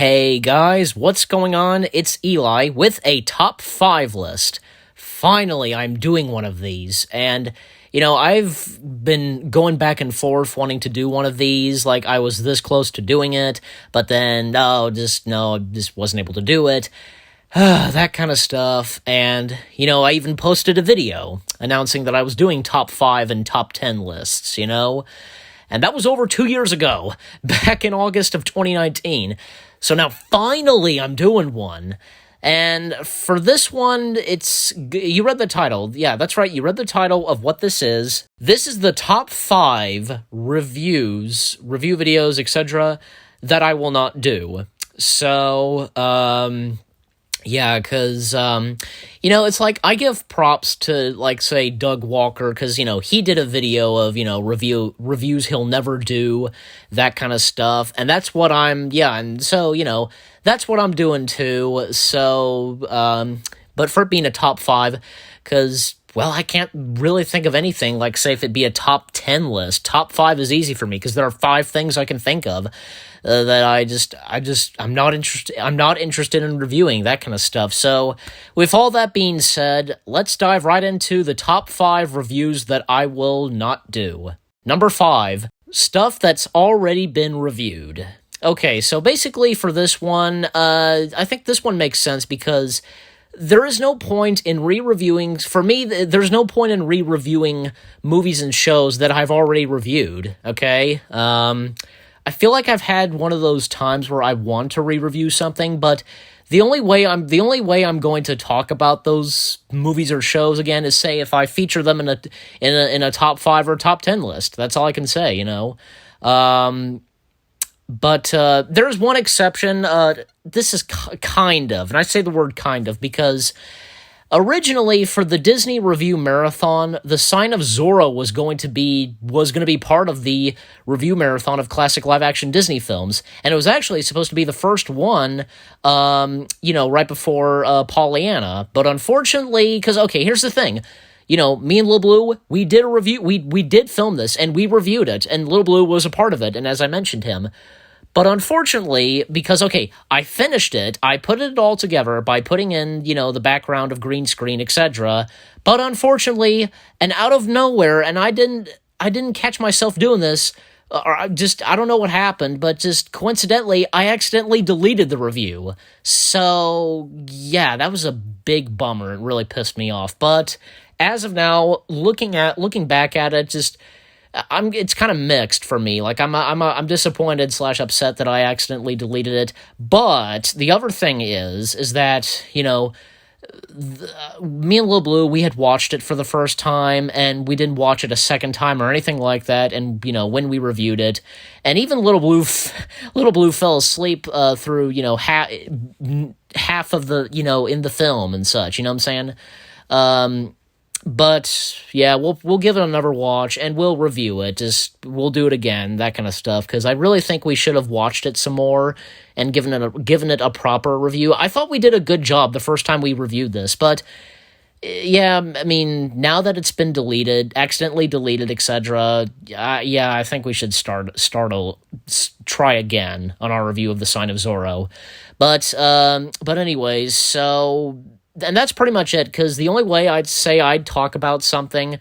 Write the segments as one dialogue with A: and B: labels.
A: Hey guys, what's going on? It's Eli with a top 5 list. Finally, I'm doing one of these, and I've been going back and forth wanting to do one of these. Like, I was this close to doing it, but then, just wasn't able to do it. That kind of stuff. And, I even posted a video announcing that I was doing top 5 and top 10 lists, And that was over 2 years ago, back in August of 2019. So now finally I'm doing one. And for this one, you read the title. Yeah, that's right. You read the title of what this is. This is the top 5 review videos, etc. that I will not do. So, yeah, because, it's like, I give props to, like, say, Doug Walker, because, he did a video of, reviews he'll never do, that kind of stuff, and that's what that's what I'm doing too, so, but for it being a top 5, because, well, I can't really think of anything, like, say, if it'd be a top 10 list. Top 5 is easy for me, because there are 5 things I can think of that I'm not interested in reviewing, that kind of stuff. So, with all that being said, let's dive right into the top 5 reviews that I will not do. Number 5, stuff that's already been reviewed. Okay, so basically for this one, I think this one makes sense because there is no point in re-reviewing, for me, there's no point in re-reviewing movies and shows that I've already reviewed, okay? I feel like I've had one of those times where I want to re-review something, but the only way I'm going to talk about those movies or shows again is, say, if I feature them in a top 5 or top 10 list. That's all I can say, But there's one exception. This is kind of, and I say the word kind of because originally for the Disney Review Marathon, The Sign of Zorro was going to be part of the review marathon of classic live-action Disney films, and it was actually supposed to be the first one, right before Pollyanna. But unfortunately, because here's the thing. Me and Lil Blue, we did a review. We did film this, and we reviewed it, and Lil Blue was a part of it, and as I mentioned him. But unfortunately, because, I finished it, I put it all together by putting in, the background of green screen, etc. But unfortunately, and out of nowhere, and I didn't catch myself doing this, or I don't know what happened, but just coincidentally, I accidentally deleted the review. So, yeah, that was a big bummer. It really pissed me off. But as of now, looking back at it, it's kind of mixed for me. Like, I'm disappointed / upset that I accidentally deleted it. But the other thing is that, me and Lil Blue, we had watched it for the first time, and we didn't watch it a second time or anything like that, and, when we reviewed it, and even Lil Blue fell asleep through, half of the, in the film and such, you know what I'm saying? But yeah, we'll give it another watch and we'll review it. We'll do it again, that kind of stuff. Because I really think we should have watched it some more and given it a proper review. I thought we did a good job the first time we reviewed this, but yeah, I mean, now that it's been accidentally deleted, etc. Yeah, I think we should try again on our review of The Sign of Zorro. But anyways, so. And that's pretty much it, because the only way I'd say I'd talk about something,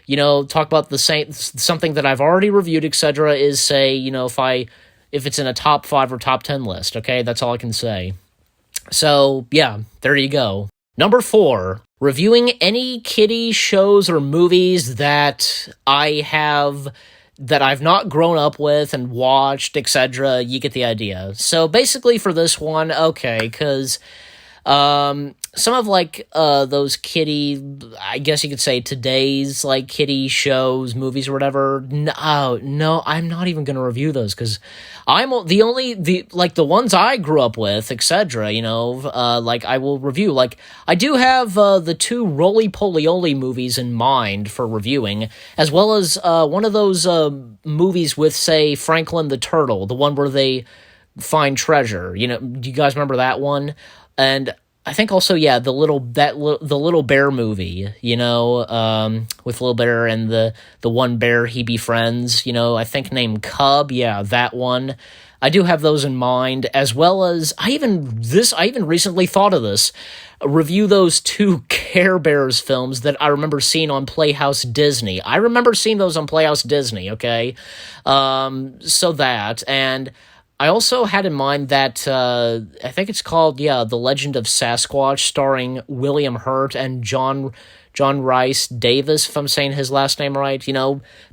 A: talk about something that I've already reviewed, etc., is, say, if it's in a top 5 or top 10 list, okay? That's all I can say. So, yeah, there you go. Number 4, reviewing any kiddie shows or movies that I've not grown up with and watched, etc., you get the idea. So, basically for this one, okay, because some of, like, those kiddie, I guess you could say today's, like, kiddie shows, movies, or whatever, no, I'm not even gonna review those, because I'm the ones I grew up with, etc., like, I will review. Like, I do have, the 2 Roly-Poly-Oly movies in mind for reviewing, as well as, one of those, movies with, say, Franklin the Turtle, the one where they find treasure, do you guys remember that one? And I think also, yeah, the Little Bear movie, with Little Bear and the one bear he befriends, I think named Cub, yeah, that one. I do have those in mind, as well as I even recently thought of this. Review those two Care Bears films that I remember seeing on Playhouse Disney. I remember seeing those on Playhouse Disney, okay? So that, and I also had in mind that, I think it's called, The Legend of Sasquatch, starring William Hurt and John Rice Davis, if I'm saying his last name right,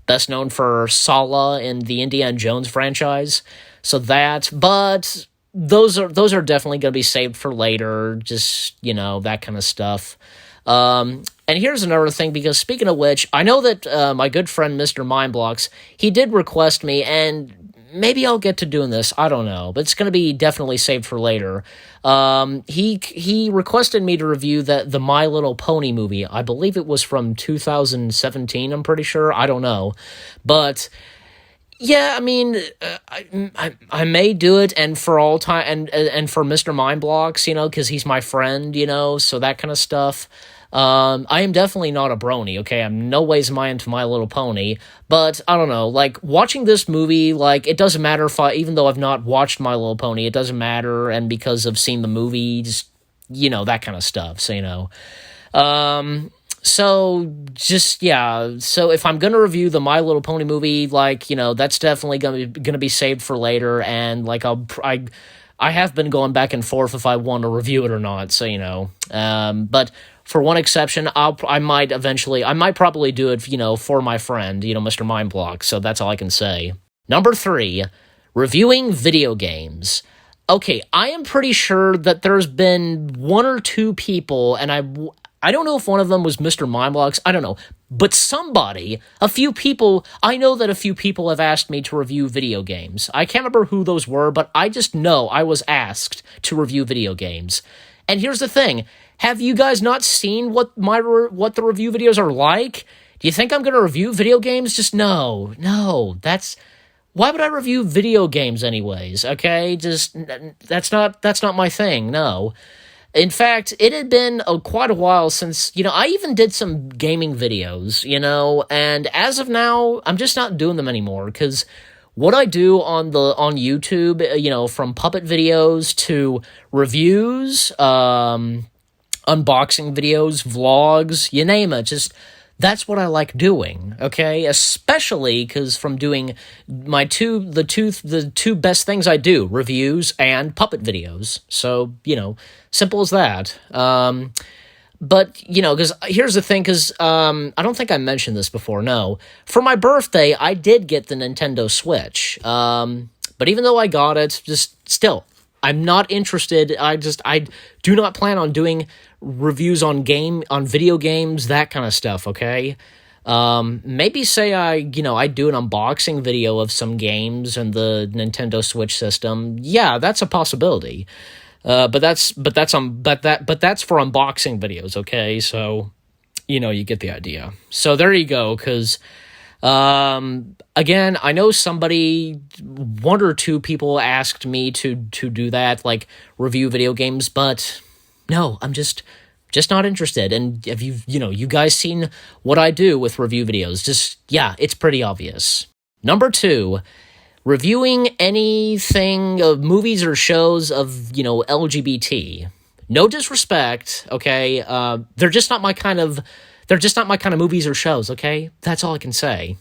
A: best known for Sala in the Indiana Jones franchise. So that, but those are definitely going to be saved for later, just, that kind of stuff. And here's another thing, because speaking of which, I know that my good friend Mr. Mindblocks, he did request me, and maybe I'll get to doing this, I don't know, but it's going to be definitely saved for later. He requested me to review the My Little Pony movie. I believe it was from 2017, I'm pretty sure, I don't know. But yeah, I mean, I may do it, and for all time, and for Mr. Mindblocks, because he's my friend, so that kind of stuff. I am definitely not a brony, okay? I'm no ways am I into My Little Pony, but I don't know, like, watching this movie, like, it doesn't matter even though I've not watched My Little Pony, it doesn't matter, and because I've seen the movie, just, that kind of stuff, so, So, just, yeah, so if I'm going to review the My Little Pony movie, like, that's definitely going to be saved for later, and, like, I have been going back and forth if I want to review it or not, so, but for one exception, I might probably do it, for my friend, Mr. Mindblock, so that's all I can say. Number 3, reviewing video games. Okay, I am pretty sure that there's been one or two people, and I don't know if one of them was Mr. Mindblocks, I don't know, but I know that a few people have asked me to review video games. I can't remember who those were, but I just know I was asked to review video games. And here's the thing, have you guys not seen what the review videos are like? Do you think I'm going to review video games? Just no, why would I review video games anyways, okay? Just, that's not my thing, no. In fact, it had been quite a while since, I even did some gaming videos, and as of now, I'm just not doing them anymore, because what I do on YouTube, from puppet videos to reviews, unboxing videos, vlogs, you name it, just that's what I like doing, okay? Especially because from doing the two best things I do, reviews and puppet videos. So, simple as that. But, because here's the thing, because I don't think I mentioned this before, no. For my birthday, I did get the Nintendo Switch. But even though I got it, just still, I'm not interested. I do not plan on doing reviews on video games, that kind of stuff, okay? Maybe say I do an unboxing video of some games and the Nintendo Switch system. Yeah, that's a possibility. But that's for unboxing videos, okay? So, you get the idea. So there you go, because again, I know one or two people asked me to do that, like review video games, but no, I'm just not interested. And have you guys seen what I do with review videos? Just, yeah, it's pretty obvious. Number 2, reviewing anything of movies or shows of, LGBT. No disrespect, okay? They're just not my kind of movies or shows, okay? That's all I can say.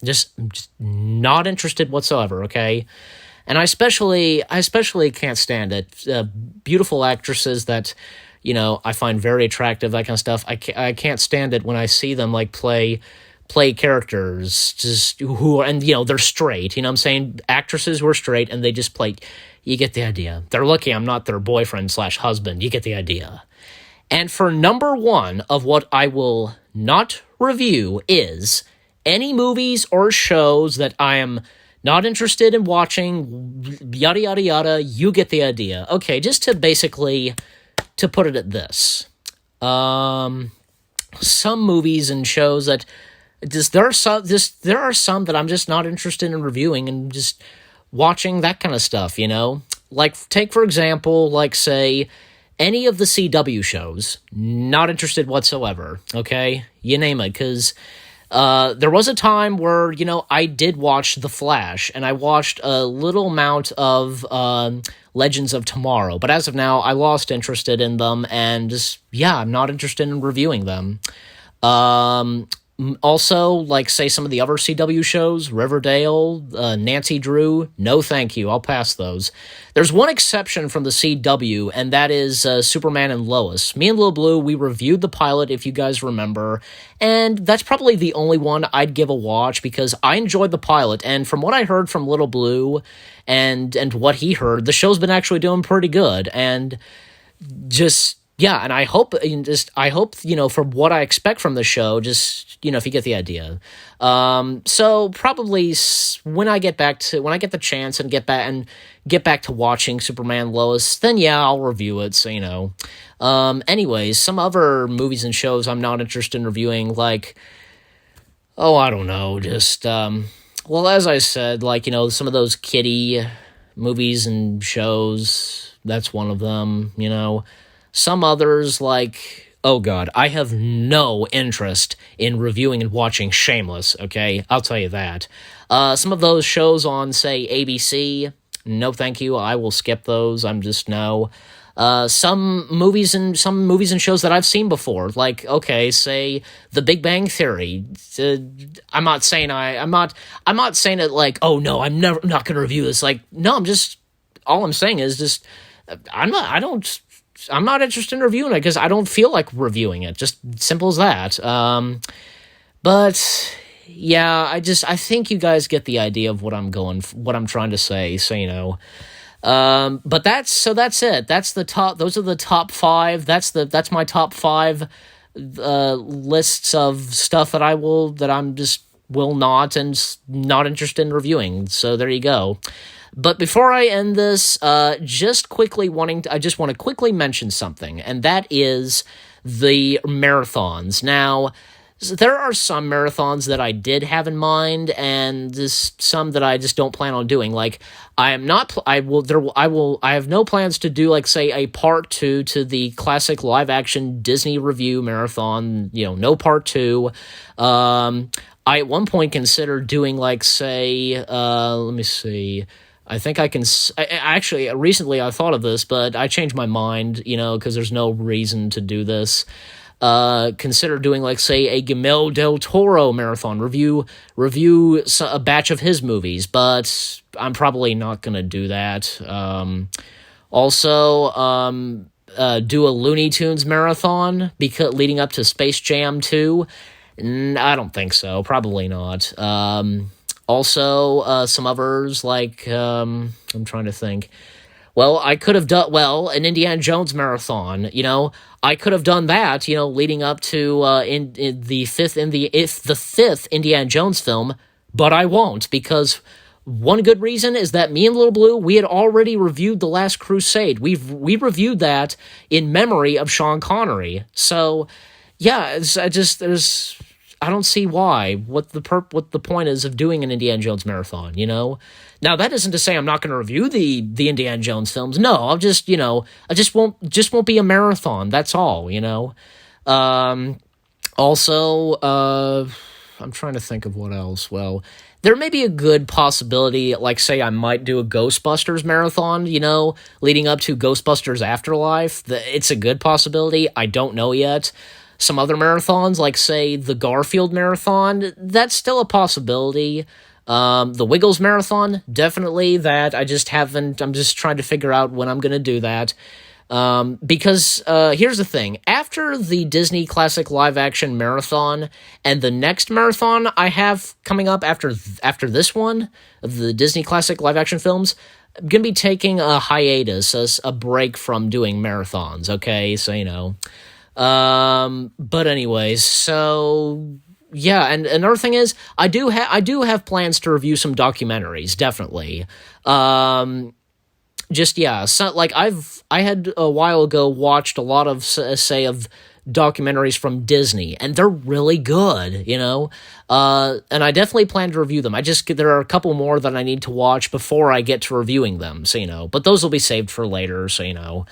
A: Just not interested whatsoever, okay? And I especially can't stand it. Beautiful actresses that, I find very attractive, that kind of stuff. I can't stand it when I see them, like, play characters just who are, and they're straight, I'm saying, actresses who are straight, and they just play, you get the idea. They're lucky I'm not their boyfriend/husband, you get the idea. And for number 1 of what I will not review is any movies or shows that I am not interested in watching, yada yada yada, you get the idea. Okay, just to put it at this. Some movies and shows that there are some that I'm just not interested in reviewing and just watching, that kind of stuff, Like, take for example, like, say, any of the CW shows, not interested whatsoever, okay? You name it, because There was a time where, I did watch The Flash, and I watched a little amount of Legends of Tomorrow, but as of now, I lost interested in them, and just, yeah, I'm not interested in reviewing them. Um, Also, like, say, some of the other CW shows, Riverdale, Nancy Drew, no thank you, I'll pass those. There's one exception from the CW, and that is Superman and Lois. Me and Lil Blue, we reviewed the pilot, if you guys remember, and that's probably the only one I'd give a watch, because I enjoyed the pilot, and from what I heard from Little Blue, and what he heard, the show's been actually doing pretty good, and just yeah, and I hope from what I expect from the show, just if you get the idea. So probably when I get the chance and get back to watching Superman Lois, then yeah, I'll review it. So anyways, some other movies and shows I'm not interested in reviewing, like, oh, I don't know, just well, as I said, like, some of those kiddie movies and shows, that's one of them. Some others, like, oh god, I have no interest in reviewing and watching Shameless, okay? I'll tell you that. Some of those shows on, say, ABC, no thank you, I will skip those, I'm just no. Some movies and shows that I've seen before, like, okay, say The Big Bang Theory. I'm not saying it like, oh no, I'm not gonna review this. Like, no, all I'm saying is just I'm not interested in reviewing it because I don't feel like reviewing it. Just simple as that. But yeah, I think you guys get the idea of what I'm trying to say. So but that's it. That's the top. Those are the top five. That's my top five lists of stuff that I'm just will not and not interested in reviewing. So there you go. But before I end this, I just want to quickly mention something, and that is the marathons. Now, there are some marathons that I did have in mind, and some that I just don't plan on doing. Like, I have no plans to do, like, say, a part 2 to the classic live-action Disney review marathon, no part 2. I at one point considered doing, like, say, let me see, I think I can. Actually, recently I thought of this, but I changed my mind. Because there's no reason to do this. Consider doing, like, say, a Guillermo del Toro marathon review a batch of his movies, but I'm probably not gonna do that. Also, do a Looney Tunes marathon leading up to Space Jam 2. I don't think so. Probably not. Also, some others, like, I'm trying to think. Well, I could have done, an Indiana Jones marathon, I could have done that, leading up to in the fifth Indiana Jones film, but I won't, because one good reason is that me and Little Blue, we had already reviewed The Last Crusade. We reviewed that in memory of Sean Connery. So, yeah, I don't see why. What the point is of doing an Indiana Jones marathon, Now, that isn't to say I'm not going to review the Indiana Jones films. No, I'll just, I just won't be a marathon. That's all, Also, I'm trying to think of what else. Well, there may be a good possibility, like, say, I might do a Ghostbusters marathon, leading up to Ghostbusters Afterlife. It's a good possibility. I don't know yet. Some other marathons, like, say, the Garfield Marathon, that's still a possibility. The Wiggles Marathon, definitely that. I'm just trying to figure out when I'm going to do that. Because here's the thing. After the Disney Classic Live Action Marathon and the next marathon I have coming up after this one, of the Disney Classic Live Action films, I'm going to be taking a hiatus, a break from doing marathons, okay? So, but anyways, so yeah, and another thing is I do have plans to review some documentaries, definitely. Just yeah, so, like, I had a while ago watched a lot of of documentaries from Disney, and they're really good, and I definitely plan to review them. There are a couple more that I need to watch before I get to reviewing them, so but those will be saved for later, so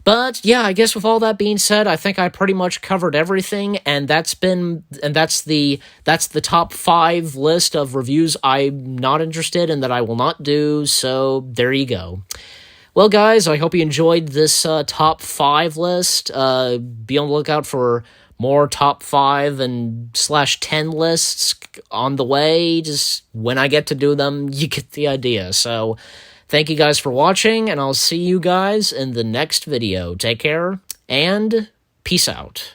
A: But yeah, I guess with all that being said, I think I pretty much covered everything, and that's the top 5 list of reviews I'm not interested in that I will not do. So there you go. Well, guys, I hope you enjoyed this top 5 list. Be on the lookout for more top 5 and /10 lists on the way. Just when I get to do them, you get the idea. So thank you guys for watching, and I'll see you guys in the next video. Take care, and peace out.